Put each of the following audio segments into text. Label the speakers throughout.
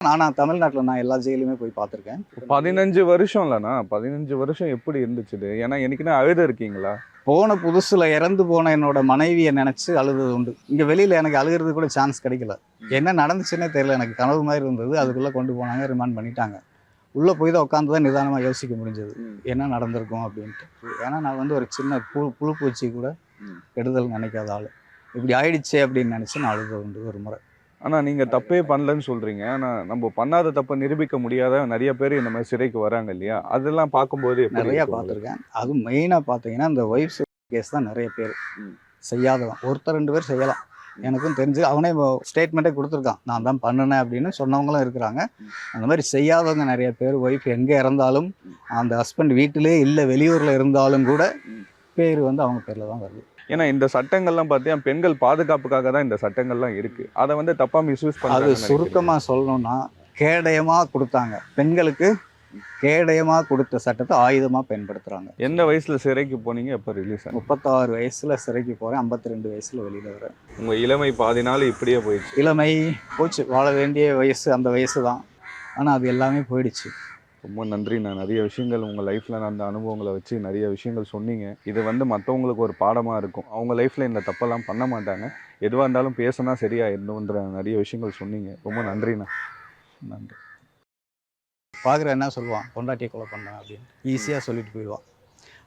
Speaker 1: ஆனா தமிழ்நாட்டுல நான் எல்லா ஜெயிலுமே போய் பார்த்துருக்கேன்.
Speaker 2: 15 வருஷம் இல்லைண்ணா, 15 வருஷம் எப்படி இருந்துச்சு இது? ஏன்னா என்னைக்குன்னா அழுது இருக்கீங்களா?
Speaker 1: போன புதுசுல இறந்து போன என்னோட மனைவியை நினைச்சு அழுதது உண்டு. இங்க வெளியில எனக்கு அழுகிறது கூட சான்ஸ் கிடைக்கல. என்ன நடந்துச்சுன்னே தெரியல. எனக்கு கனவு மாதிரி இருந்தது. அதுக்குள்ள கொண்டு போனாங்க, ரிமாண்ட் பண்ணிட்டாங்க. உள்ள போய் தான் உட்காந்து தான் நிதானமா யோசிக்க முடிஞ்சது, என்ன நடந்திருக்கும் அப்படின்ட்டு. ஏன்னா நான் வந்து ஒரு சின்ன புழு பூச்சி கூட கெடுதல் நினைக்காத ஆளு. இப்படி ஆயிடுச்சே அப்படின்னு நினைச்சு நான் அழுத உண்டு ஒரு முறை.
Speaker 2: ஆனா நீங்க தப்பே பண்ணலன்னு சொல்றீங்க. ஆனா நம்ம பண்ணாத தப்பை நிரூபிக்க முடியாத நிறைய பேர் இந்த மாதிரி சிறைக்கு வராங்க இல்லையா? அதெல்லாம் பார்க்கும்போது எப்படி
Speaker 1: நிறைய
Speaker 2: இருக்கு உங்களுக்கு?
Speaker 1: பார்த்துருக்கேன். அதுவும் மெயினா பார்த்தீங்கன்னா இந்த ஒய்ஃப் கேஸ் தான் நிறைய பேர் செய்யாதவன். ஒருத்தர் 2 பேர் செய்யலாம். எனக்கும் தெரிஞ்சு அவனே ஸ்டேட்மெண்ட்டே கொடுத்துருக்கான், நான் தான் பண்ணினேன் அப்படின்னு சொன்னவங்களும் இருக்கிறாங்க. அந்த மாதிரி செய்யாதவங்க நிறைய பேர். ஒய்ஃப் எங்கே இறந்தாலும், அந்த ஹஸ்பண்ட் வீட்டிலே இல்லை வெளியூரில் இருந்தாலும் கூட பேர் வந்து அவங்க பேரில் தான் வருது.
Speaker 2: ஏன்னா இந்த சட்டங்கள்லாம் பார்த்தீங்கன்னா பெண்கள் பாதுகாப்புக்காக தான் இந்த சட்டங்கள்லாம் இருக்கு. அதை வந்து தப்பா மிஸ்யூஸ்
Speaker 1: அது
Speaker 2: பண்ணாங்க.
Speaker 1: சுருக்கமாக சொல்லணும்னா கேடயமாக கொடுத்தாங்க. பெண்களுக்கு கேடயமாக கொடுத்த சட்டத்தை ஆயுதமாக பயன்படுத்துகிறாங்க.
Speaker 2: எந்த வயசுல சிறைக்கு போனீங்க? எப்போ ரிலீஸ் ஆனீங்க?
Speaker 1: 36 வயசில் சிறைக்கு போகிறேன், 52 வயசில் வெளியில் வரேன்.
Speaker 2: உங்க இளமை பாதி நாள் இப்படியே போயிடுச்சு.
Speaker 1: இளமை போச்சு. வாழ வேண்டிய வயசு அந்த வயசு தான். ஆனால் அது எல்லாமே போயிடுச்சு.
Speaker 2: ரொம்ப நன்றி. நான் நிறைய விஷயங்கள் உங்கள் லைஃப்பில் நடந்த அனுபவங்களை வச்சு நிறைய விஷயங்கள் சொன்னீங்க. இது வந்து மற்றவங்களுக்கு ஒரு பாடமாக இருக்கும். அவங்க லைஃப்பில் இந்த தப்பெல்லாம் பண்ண மாட்டாங்க. எதுவாக இருந்தாலும் பேசினா சரியாயிருந்துன்ற நிறைய விஷயங்கள் சொன்னீங்க. ரொம்ப நன்றிண்ணா.
Speaker 1: நன்றி. பார்க்குற என்ன சொல்லுவான், பொண்டாட்டியை கொலை பண்ணேன் அப்படின்னு ஈஸியாக சொல்லிட்டு போயிடுவான்.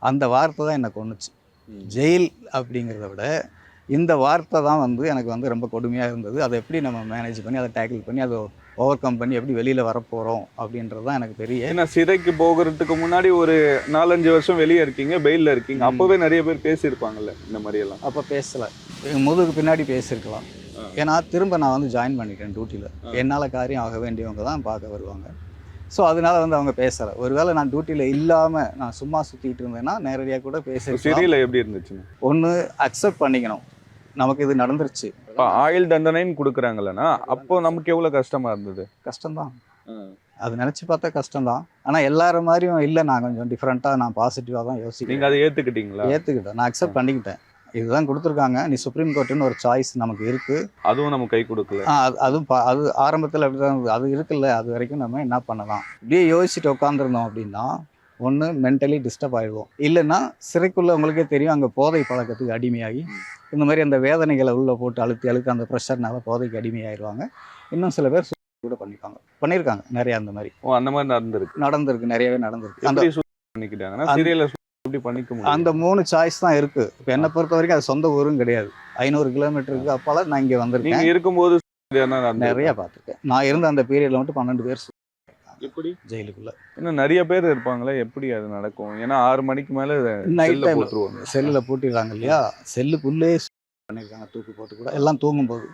Speaker 1: அந்த வார்த்தை தான் என்னை கொன்னுச்சு. ஜெயில் அப்படிங்கிறத விட இந்த வார்த்தை தான் வந்து எனக்கு வந்து ரொம்ப கொடுமையாக இருந்தது. அதை எப்படி நம்ம மேனேஜ் பண்ணி அதை டேக்கிள் பண்ணி அதை ஓவர் கம் பண்ணி எப்படி வெளியில் வரப்போகிறோம் அப்படின்றது தான் எனக்கு பெரிய.
Speaker 2: ஏன்னா சிறைக்கு போகிறதுக்கு முன்னாடி ஒரு 4-5 வருஷம் வெளியே இருக்கீங்க, பெயிலில் இருக்கீங்க. அப்போவே நிறைய பேர் பேசியிருப்பாங்கல்ல இந்த மாதிரியெல்லாம்?
Speaker 1: அப்போ பேசலை, முதுகுக்கு பின்னாடி பேசியிருக்கலாம். ஏன்னா திரும்ப நான் வந்து ஜாயின் பண்ணிட்டேன் டியூட்டியில். என்னால் காரியம் ஆக வேண்டியவங்க தான் பார்க்க வருவாங்க. ஸோ அதனால வந்து அவங்க பேசலை. ஒருவேளை நான் டியூட்டியில் இல்லாமல் நான் சும்மா சுற்றிட்டு இருந்தேன்னா நேரடியாக கூட பேச.
Speaker 2: சிறையில் எப்படி இருந்துச்சுன்னு
Speaker 1: ஒன்று அக்செப்ட் பண்ணிக்கணும், நமக்கு இது நடந்துருச்சு.
Speaker 2: இப்போ ஆயுள் தண்டனைன்னு கொடுக்குறாங்கல்லண்ணா, அப்போ நமக்கு எவ்வளோ கஷ்டமாக இருந்தது?
Speaker 1: கஷ்டம்தான், அது நினச்சி பார்த்தா கஷ்டம்தான். ஆனால் எல்லாரும் மாதிரியும் இல்லை, நான் கொஞ்சம் டிஃப்ரெண்ட்டாக நான் பாசிட்டிவாக தான் யோசிக்கிறேன்.
Speaker 2: நீங்கள் அதை ஏற்றுக்கிட்டீங்களா?
Speaker 1: ஏற்றுக்கிட்டேன், நான் அக்செப்ட் பண்ணிக்கிட்டேன். இதுதான் கொடுத்துருக்காங்க, நீ சுப்ரீம் கோர்ட்டுன்னு ஒரு சாய்ஸ் நமக்கு இருக்குது.
Speaker 2: அதுவும் நம்ம கை கொடுக்கல.
Speaker 1: அது ஆரம்பத்தில் அப்படி தான் இருந்தது. அது இருக்குல்ல, அது வரைக்கும் நம்ம என்ன பண்ணலாம் இப்படியே யோசிச்சுட்டு உட்காந்துருந்தோம் அப்படின்னா ஒன்று மென்டலி டிஸ்டர்ப் ஆகிடுவோம். இல்லைன்னா சிறைக்குள்ளே உங்களுக்கே தெரியும், அங்கே போதை பழக்கத்துக்கு அடிமையாகி இந்த மாதிரி அந்த வேதனைகளை உள்ளே போட்டு அழுத்தி அந்த ப்ரெஷர்னால போதைக்கு அடிமையாகிடுவாங்க. இன்னும் சில பேர் கூட பண்ணியிருக்காங்க நிறையா. அந்த மாதிரி
Speaker 2: அந்த மாதிரி
Speaker 1: நடந்திருக்கு, நிறையவே நடந்திருக்கு. அந்த
Speaker 2: பண்ணிக்கிட்டாங்கன்னா சீரியலை எப்படி பண்ணிக்க முடியும்?
Speaker 1: அந்த 3 சாய்ஸ் தான் இருக்குது. இப்போ என்னை பொறுத்த வரைக்கும் அது சொந்த ஊரும் கிடையாது. 500 கிலோமீட்டருக்கு அப்பால நான் இங்கே வந்திருக்கேன்.
Speaker 2: நீங்கள் இருக்கும்போது
Speaker 1: நிறைய பார்த்துருக்கேன். நான் இருந்த அந்த பீரியடில் மட்டும் 12 பேர்
Speaker 2: எப்படி
Speaker 1: ஜெயிலுக்குள்ள.
Speaker 2: இன்னும் நிறைய பேர் இருப்பாங்களே, எப்படி அது நடக்கும்? ஏன்னா 6 மணிக்கு மேலே
Speaker 1: நைட் டைம் செல்லில் பூட்டிடுறாங்க இல்லையா, செல்லுக்குள்ளே பண்ணியிருக்காங்க, தூக்கு போட்டு கூட எல்லாம் தூங்கும்போது.